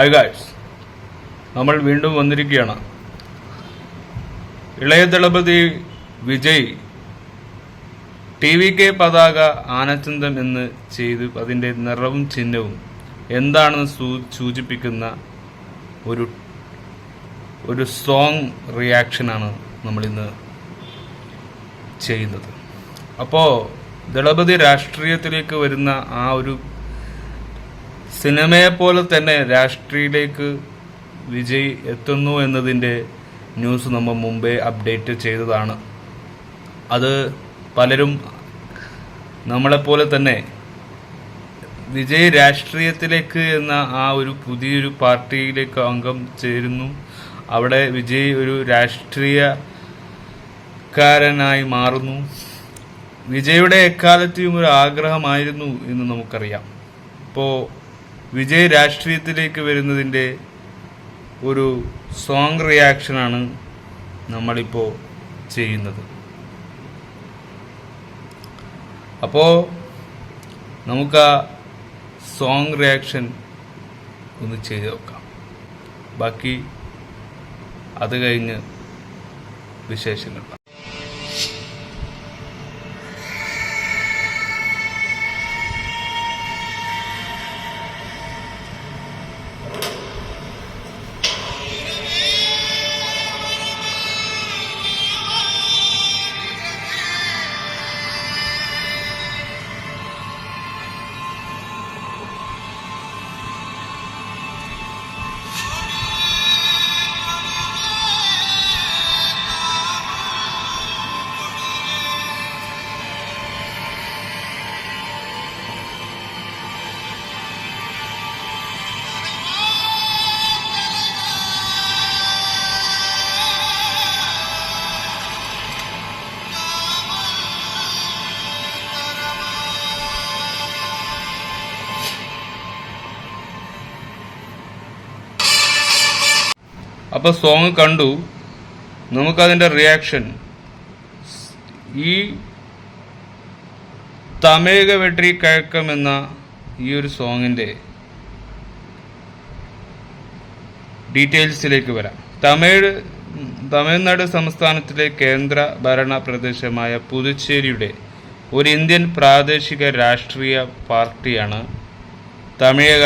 Hi guys, നമ്മൾ വീണ്ടും വന്നിരിക്കുകയാണ്. ഇളയ ദളപതി വിജയ് TVK പതാക ആനച്ചന്തം എന്ന് ചെയ്ത് അതിൻ്റെ നിറവും ചിഹ്നവും എന്താണെന്ന് സൂചിപ്പിക്കുന്ന ഒരു സോങ് റിയാക്ഷനാണ് നമ്മളിന്ന് ചെയ്യുന്നത്. അപ്പോൾ ദളപതി രാഷ്ട്രീയത്തിലേക്ക് വരുന്ന ആ ഒരു സിനിമയെ പോലെ തന്നെ രാഷ്ട്രീയത്തിലേക്ക് വിജയ് എത്തുന്നു എന്നതിൻ്റെ ന്യൂസ് നമ്മൾ മുമ്പേ അപ്ഡേറ്റ് ചെയ്തതാണ്. അത് പലരും നമ്മളെപ്പോലെ തന്നെ വിജയ് രാഷ്ട്രീയത്തിലേക്ക് എന്ന ആ ഒരു പുതിയൊരു പാർട്ടിയിലേക്ക് അംഗം ചേരുന്നു, അവിടെ വിജയ് ഒരു രാഷ്ട്രീയക്കാരനായി മാറുന്നു. വിജയുടെ എക്കാലത്തെയും ഒരു ആഗ്രഹമായിരുന്നു എന്ന് നമുക്കറിയാം. ഇപ്പോൾ വിജയ് രാഷ്ട്രീയത്തിലേക്ക് വരുന്നതിൻ്റെ ഒരു സോങ് റിയാക്ഷനാണ് നമ്മളിപ്പോൾ ചെയ്യുന്നത്. അപ്പോൾ നമുക്ക് ആ സോങ് റിയാക്ഷൻ ഒന്ന് ചെയ്ത് നോക്കാം. ബാക്കി അത് കഴിഞ്ഞ് വിശേഷങ്ങൾ. അപ്പോൾ സോങ് കണ്ടു, നമുക്കതിൻ്റെ റിയാക്ഷൻ ഈ തമിഴക വെട്രി കഴക്കം എന്ന ഈ ഒരു സോങ്ങിൻ്റെ ഡീറ്റെയിൽസിലേക്ക് വരാം. തമിഴ്നാട് സംസ്ഥാനത്തിലെ കേന്ദ്ര ഭരണ പ്രദേശമായ പുതുച്ചേരിയുടെ ഒരു ഇന്ത്യൻ പ്രാദേശിക രാഷ്ട്രീയ പാർട്ടിയാണ് തമിഴക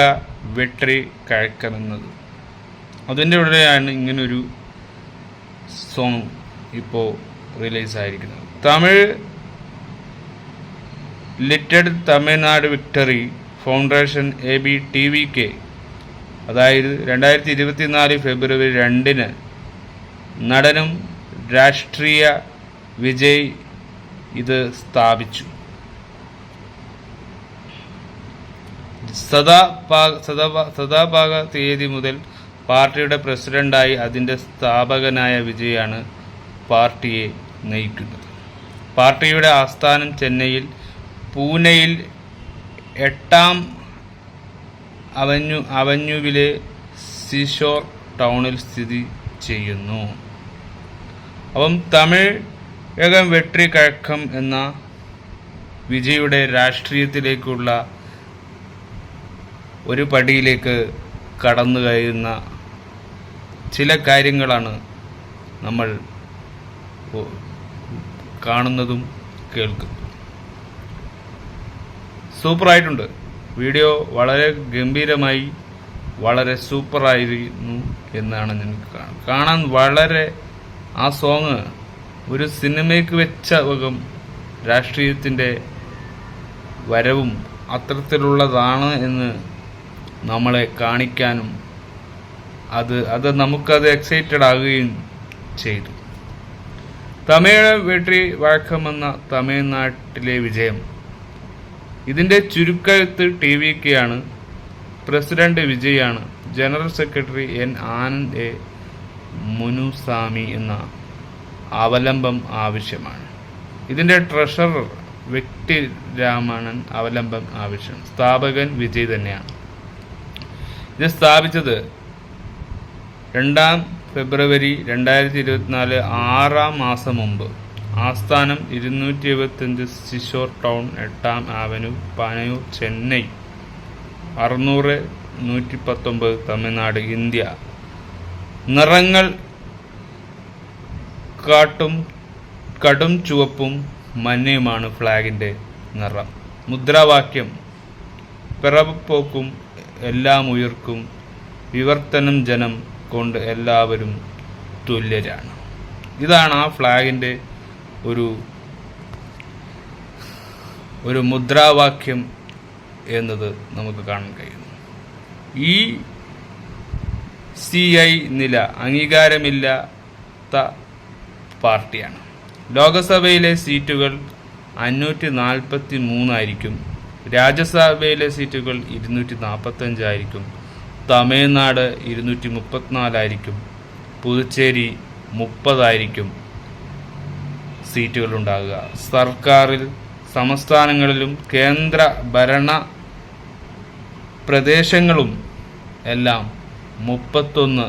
വെട്രി കഴക്കം എന്നത്. അതിൻ്റെ ഉള്ളിലാണ് ഇങ്ങനൊരു സോങ് ഇപ്പോൾ റിലീസായിരിക്കുന്നത്. തമിഴ് ലിറ്റഡ് തമിഴ്നാട് വിക്ടറി ഫൗണ്ടേഷൻ TVK, അതായത് 2024 ഫെബ്രുവരി 2 നടനും രാഷ്ട്രീയ വിജയ് ഇത് സ്ഥാപിച്ചു. സദാഭാഗ തീയതി മുതൽ പാർട്ടിയുടെ പ്രസിഡന്റായി അതിൻ്റെ സ്ഥാപകനായ വിജയാണ് പാർട്ടിയെ നയിക്കുന്നത്. പാർട്ടിയുടെ ആസ്ഥാനം ചെന്നൈയിൽ പൂനെയിൽ 8ാം അവന്യൂവിലെ സീഷോർ ടൗണിൽ സ്ഥിതി ചെയ്യുന്നു. അപ്പം തമിഴകം വെട്രി കഴക്കം എന്ന വിജയുടെ രാഷ്ട്രീയത്തിലേക്കുള്ള ഒരു പടിയിലേക്ക് കടന്നു കഴിയുന്ന ചില കാര്യങ്ങളാണ് നമ്മൾ കാണുന്നതും കേൾക്കുന്നതും. സൂപ്പറായിട്ടുണ്ട്. വീഡിയോ വളരെ ഗംഭീരമായി, വളരെ സൂപ്പറായിരുന്നു എന്നാണ് എനിക്ക് കാണാൻ. വളരെ ആ സോങ് ഒരു സിനിമയ്ക്ക് വെച്ച വകം രാഷ്ട്രീയത്തിൻ്റെ വരവും അത്തരത്തിലുള്ളതാണ് എന്ന് നമ്മളെ കാണിക്കാനും അത് നമുക്കത് എക്സൈറ്റഡ് ആകുകയും ചെയ്തു. തമിഴ് വെട്രി വഴക്കം എന്ന തമിഴ്നാട്ടിലെ വിജയം, ഇതിൻ്റെ ചുരുക്കെഴുത്ത് TVK ആണ്. പ്രസിഡന്റ് വിജയാണ്. ജനറൽ സെക്രട്ടറി ആനന്ദ് മുനുസാമി എന്ന അവലംബം ആവശ്യമാണ്. ഇതിൻ്റെ ട്രഷറർ വ്യക്തിരാമണൻ അവലംബം ആവശ്യം. സ്ഥാപകൻ വിജയ് തന്നെയാണ്. ഇത് സ്ഥാപിച്ചത് 2 ഫെബ്രുവരി 2024, 6ാം മാസം മുമ്പ്. ആസ്ഥാനം 275 സിഷോർ ടൗൺ, 8ാം അവന്യൂ, പനയൂർ, ചെന്നൈ. 600 119 തമിഴ്നാട്. ഇന്ത്യ. നിറങ്ങൾ കടും ചുവപ്പും മഞ്ഞയുമാണ് ഫ്ലാഗിൻ്റെ നിറം. മുദ്രാവാക്യം പിറപ്പോക്കും എല്ലാം ഉയർക്കും, വിവർത്തനം ജനം കൊണ്ട് എല്ലാവരും തുല്യരാണ്. ഇതാണ് ആ ഫ്ലാഗിൻ്റെ ഒരു മുദ്രാവാക്യം എന്നത് നമുക്ക് കാണാൻ കഴിയുന്നു. ഈ CI നില അംഗീകാരമില്ലാത്ത പാർട്ടിയാണ്. ലോകസഭയിലെ സീറ്റുകൾ 543 ആയിരിക്കും. രാജ്യസഭയിലെ സീറ്റുകൾ 245 ആയിരിക്കും. തമിഴ്നാട് 234 ആയിരിക്കും. പുതുച്ചേരി 30 ആയിരിക്കും സീറ്റുകൾ ഉണ്ടാകുക. സർക്കാരിൽ സംസ്ഥാനങ്ങളിലും കേന്ദ്ര ഭരണ പ്രദേശങ്ങളും എല്ലാം 31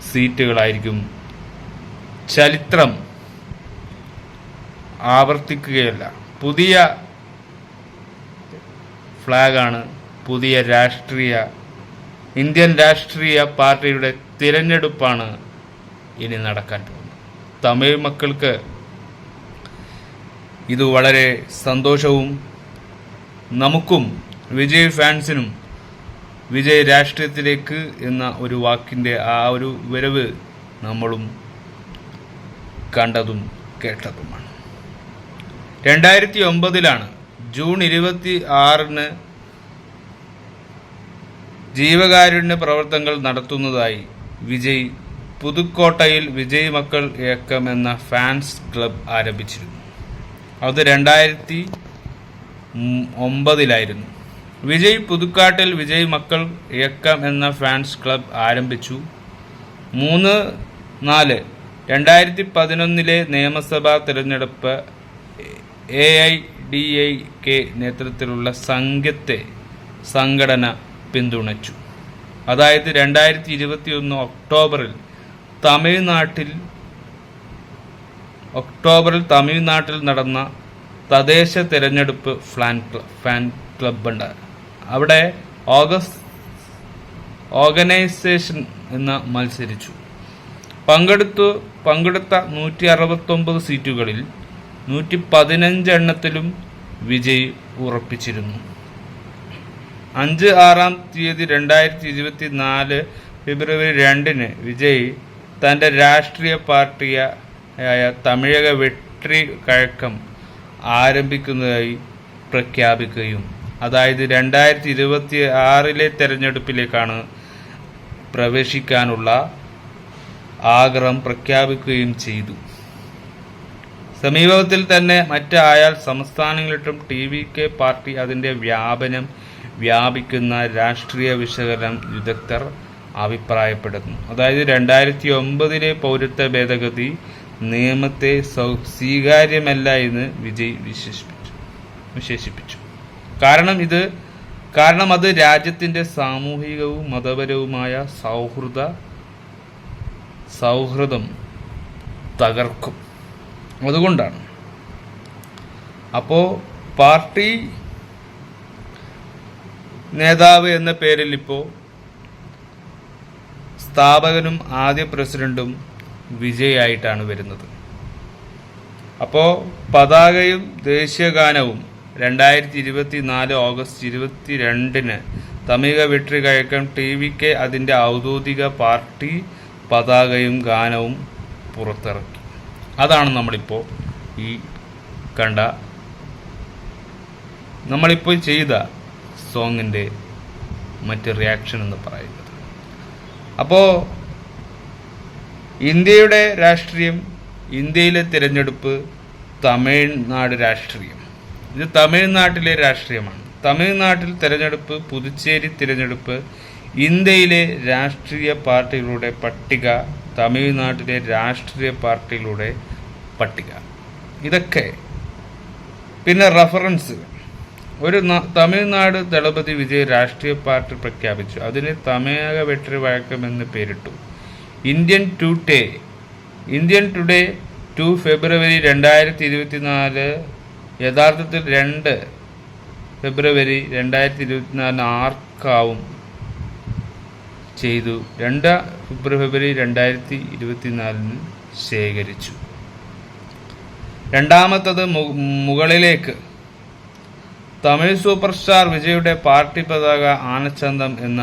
സീറ്റുകളായിരിക്കും. ചരിത്രം ആവർത്തിക്കുകയല്ല. പുതിയ ഫ്ലാഗാണ്. പുതിയ ഇന്ത്യൻ രാഷ്ട്രീയ പാർട്ടിയുടെ തിരഞ്ഞെടുപ്പാണ് ഇനി നടക്കാൻ പോകുന്നത്. തമിഴ് മക്കൾക്ക് ഇത് വളരെ സന്തോഷവും നമുക്കും വിജയ് ഫാൻസിനും വിജയ് രാഷ്ട്രീയത്തിലേക്ക് എന്ന ഒരു വാക്കിൻ്റെ ആ ഒരു വരവ് നമ്മളും കണ്ടതും കേട്ടതുമാണ്. 2009 ജൂൺ 26 ജീവകാരുണ്യ പ്രവർത്തനങ്ങൾ നടത്തുന്നതായി വിജയ് പുതുക്കോട്ടയിൽ വിജയ് മക്കൾ ഇയക്കം എന്ന ഫാൻസ് ക്ലബ് ആരംഭിച്ചിരുന്നു. അത് 2009 വിജയ് പുതുക്കാട്ടിൽ വിജയ് മക്കൾ ഇയക്കം എന്ന ഫാൻസ് ക്ലബ് ആരംഭിച്ചു. 2011 നിയമസഭാ തിരഞ്ഞെടുപ്പ് AIDIK നേതൃത്വത്തിലുള്ള സംഘടന പിന്തുണച്ചു. അതായത് 2021 ഒക്ടോബറിൽ തമിഴ്നാട്ടിൽ നടന്ന തദ്ദേശ തിരഞ്ഞെടുപ്പ് ഫാൻ ക്ലബ് ഉണ്ട്. അവിടെ ഓർഗനൈസേഷൻ എന്ന മത്സരിച്ചു. പങ്കെടുത്ത 169 സീറ്റുകളിൽ 115 എണ്ണത്തിലും വിജയ് ഉറപ്പിച്ചിരുന്നു. 2024 ഫെബ്രുവരി 2 വിജയ് തൻ്റെ രാഷ്ട്രീയ പാർട്ടിയായ തമിഴക വെട്രി കഴകം ആരംഭിക്കുന്നതായി പ്രഖ്യാപിക്കുകയും അതായത് 2026 തെരഞ്ഞെടുപ്പിലേക്കാണ് പ്രവേശിക്കാനുള്ള ആഗ്രഹം പ്രഖ്യാപിക്കുകയും ചെയ്തു. സമീപത്തിൽ തന്നെ മറ്റ് അയൽ സംസ്ഥാനങ്ങളിലും TVK പാർട്ടി അതിൻ്റെ വ്യാപിക്കുന്ന രാഷ്ട്രീയ വിശകലനം വിദഗ്ധർ അഭിപ്രായപ്പെടുന്നു. അതായത് 2009 പൗരത്വ ഭേദഗതി നിയമത്തെ സ്വീകാര്യമല്ല എന്ന് വിജയ് വിശേഷിപ്പിച്ചു. കാരണം അത് രാജ്യത്തിൻ്റെ സാമൂഹികവും മതപരവുമായ സൗഹൃദം തകർക്കും. അതുകൊണ്ടാണ്. അപ്പോൾ പാർട്ടി നേതാവ് എന്ന പേരിൽ ഇപ്പോൾ സ്ഥാപകനും ആദ്യ പ്രസിഡന്റും വിജയ് ആയിട്ടാണ് വരുന്നത്. അപ്പോൾ പതാകയും ദേശീയഗാനവും 2024 ഓഗസ്റ്റ് 22 തമിഴക വെട്രി കഴകം TVK അതിൻ്റെ ഔദ്യോഗിക പാർട്ടി പതാകയും ഗാനവും പുറത്തിറക്കി. അതാണ് നമ്മളിപ്പോൾ നമ്മളിപ്പോൾ ചെയ്ത സോങ്ങിൻ്റെ മറ്റ് റിയാക്ഷൻ എന്ന് പറയുന്നത്. അപ്പോൾ ഇന്ത്യയുടെ രാഷ്ട്രീയം, ഇന്ത്യയിലെ തിരഞ്ഞെടുപ്പ്, തമിഴ്നാട് രാഷ്ട്രീയം, ഇത് തമിഴ്നാട്ടിലെ രാഷ്ട്രീയമാണ്. തമിഴ്നാട്ടിൽ തിരഞ്ഞെടുപ്പ്, പുതുച്ചേരി തിരഞ്ഞെടുപ്പ്, ഇന്ത്യയിലെ രാഷ്ട്രീയ പാർട്ടികളുടെ പട്ടിക, തമിഴ്നാട്ടിലെ രാഷ്ട്രീയ പാർട്ടികളുടെ പട്ടിക, ഇതൊക്കെ പിന്നെ റഫറൻസ്. തമിഴ്നാട് ദളപതി വിജയ് രാഷ്ട്രീയ പാർട്ടി പ്രഖ്യാപിച്ചു. അതിന് തമിഴക വെട്രി കഴകം എന്ന് പേരിട്ടു. ഇന്ത്യൻ ടുഡേ 2 ഫെബ്രുവരി 2024 യഥാർത്ഥത്തിൽ 2 ഫെബ്രുവരി 2024 ആർക്കാവും ചെയ്തു. 2 ഫെബ്രുവരി 2024 ശേഖരിച്ചു. രണ്ടാമത്തത് മുകളിലേക്ക്. തമിഴ് സൂപ്പർ സ്റ്റാർ വിജയുടെ പാർട്ടി പതാക ആനച്ചന്തം എന്ന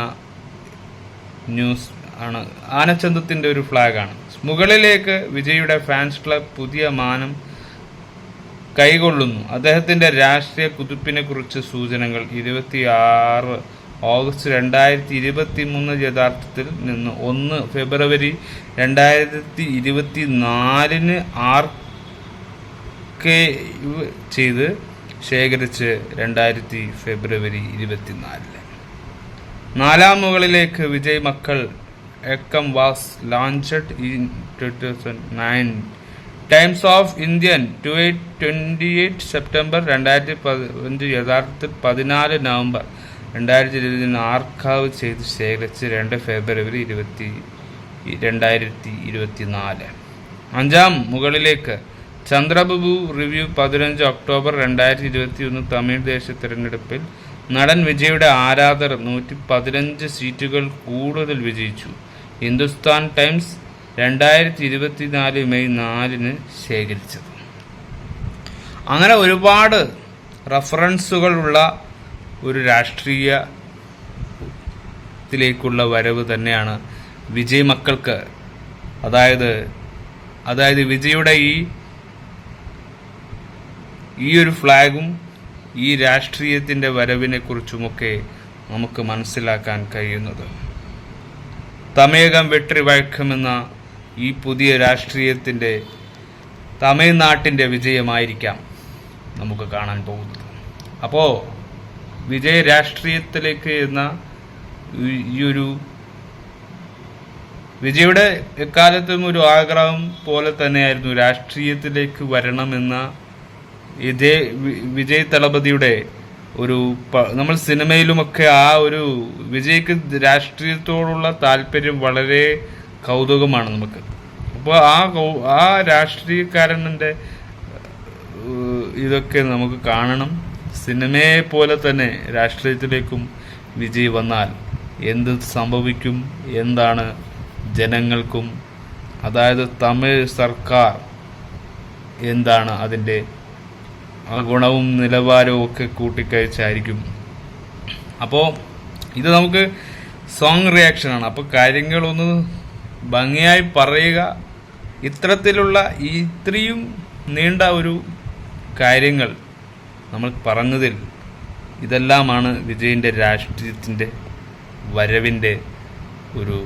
ന്യൂസ് ആണ്. ആനച്ചന്തത്തിന്റെ ഒരു ഫ്ലാഗാണ്. മുകളിലേക്ക് വിജയുടെ ഫാൻസ് ക്ലബ് പുതിയ മാനം കൈകൊള്ളുന്നു. അദ്ദേഹത്തിന്റെ രാഷ്ട്രീയ കുതിപ്പിനെ കുറിച്ച് സൂചനകൾ. 26 ഓഗസ്റ്റ് 2023 യഥാർത്ഥത്തിൽ നിന്ന് 1 ഫെബ്രുവരി 2024 ആർക്കൈവ് ചെയ്ത് ശേഖരിച്ച് ഫെബ്രുവരി 24. നാലാം മുകളിലേക്ക് Vijay Makkal Iyakkam was launched in 2009. Times of Indian 28 September 2015 യഥാർത്ഥത്തിൽ 14 നവംബർ 2020 ആർക്കൈവ് ചെയ്ത് ശേഖരിച്ച് 2 ഫെബ്രുവരി 2024. അഞ്ചാം മുകളിലേക്ക് ചന്ദ്രബാബു റിവ്യൂ 15 ഒക്ടോബർ 2021 തമിഴ് ദേശീയ തിരഞ്ഞെടുപ്പിൽ നടൻ വിജയുടെ ആരാധകർ 115 സീറ്റുകൾ കൂടുതൽ വിജയിച്ചു. ഹിന്ദുസ്ഥാൻ ടൈംസ് 2024 മെയ് 4 ശേഖരിച്ചത്. അങ്ങനെ ഒരുപാട് റഫറൻസുകളുള്ള ഒരു രാഷ്ട്രീയത്തിലേക്കുള്ള വരവ് തന്നെയാണ് വിജയ് മക്കൾക്ക്. അതായത് വിജയുടെ ഈ ഒരു ഫ്ലാഗും ഈ രാഷ്ട്രീയത്തിന്റെ വരവിനെ കുറിച്ചുമൊക്കെ നമുക്ക് മനസ്സിലാക്കാൻ കഴിയുന്നത്. തമിഴകം വെട്രി വഴക്കമെന്ന ഈ പുതിയ രാഷ്ട്രീയത്തിന്റെ തമിഴ്നാട്ടിന്റെ വിജയമായിരിക്കാം നമുക്ക് കാണാൻ പോകുന്നത്. അപ്പോൾ വിജയ രാഷ്ട്രീയത്തിലേക്ക് എന്ന ഈ ഒരു വിജയുടെ എക്കാലത്തും ഒരു ആഗ്രഹം പോലെ തന്നെയായിരുന്നു രാഷ്ട്രീയത്തിലേക്ക് വരണമെന്ന വിജയ് തളപതിയുടെ ഒരു നമ്മൾ സിനിമയിലുമൊക്കെ ആ ഒരു വിജയ്ക്ക് രാഷ്ട്രീയത്തോടുള്ള താല്പര്യം വളരെ കൗതുകമാണ് നമുക്ക്. അപ്പോൾ ആ രാഷ്ട്രീയക്കാരൻ്റെ ഇതൊക്കെ നമുക്ക് കാണണം. സിനിമയെ പോലെ തന്നെ രാഷ്ട്രീയത്തിലേക്കും വിജയ് വന്നാൽ എന്ത് സംഭവിക്കും, എന്താണ് ജനങ്ങൾക്കും, അതായത് തമിഴ് സർക്കാർ എന്താണ് അതിൻ്റെ ആ ഗുണവും നിലവാരവും ഒക്കെ കൂട്ടിക്കഴിച്ചായിരിക്കും. അപ്പോൾ ഇത് നമുക്ക് സോങ് റിയാക്ഷനാണ്. അപ്പോൾ കാര്യങ്ങളൊന്ന് ഭംഗിയായി പറയുക. ഇത്തരത്തിലുള്ള ഇത്രയും നീണ്ട ഒരു കാര്യങ്ങൾ നമ്മൾ പറഞ്ഞതിൽ ഇതെല്ലാമാണ് വിജയിൻ്റെ രാഷ്ട്രീയത്തിൻ്റെ വരവിൻ്റെ ഒരു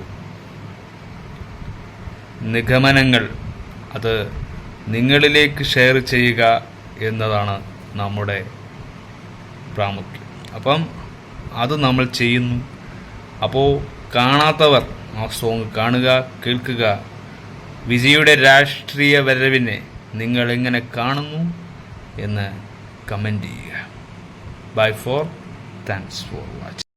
നിഗമനങ്ങൾ. അത് നിങ്ങളിലേക്ക് ഷെയർ ചെയ്യുക എന്നതാണ് നമ്മുടെ പ്രാമുഖ്യം. അപ്പം അത് നമ്മൾ ചെയ്യുന്നു. അപ്പോൾ കാണാത്തവർ ആ സോങ് കാണുക, കേൾക്കുക. വിജയുടെ രാഷ്ട്രീയ വരവിനെ നിങ്ങൾ എങ്ങനെ കാണുന്നു എന്ന് കമൻറ്റ് ചെയ്യുക. Bye for thanks for watching.